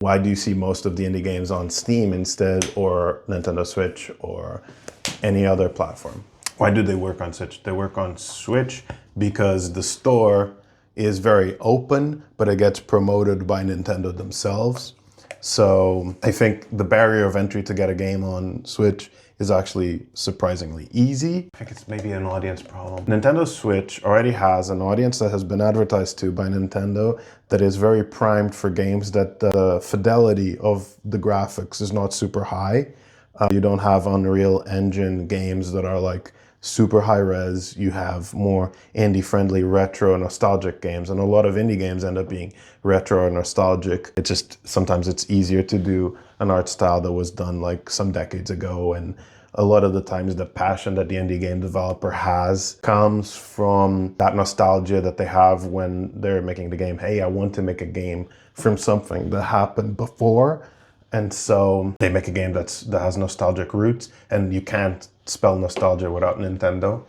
Why do you see most of the indie games on Steam instead, or Nintendo Switch, or any other platform? Why do they work on Switch? They work on Switch because the store is very open, but it gets promoted by Nintendo themselves. So I think the barrier of entry to get a game on Switch is actually surprisingly easy. I think it's maybe an audience problem. Nintendo Switch already has an audience that has been advertised to by Nintendo that is very primed for games that the fidelity of the graphics is not super high. You don't have Unreal Engine games that are like super high res. You have more indie friendly retro nostalgic games, and a lot of indie games end up being retro or nostalgic. It just sometimes it's easier to do an art style that was done like some decades ago, and a lot of the times the passion that the indie game developer has comes from that nostalgia that they have when they're making the game. Hey, I want to make a game from something that happened before. And so they make a game that has nostalgic roots, and you can't spell nostalgia without Nintendo.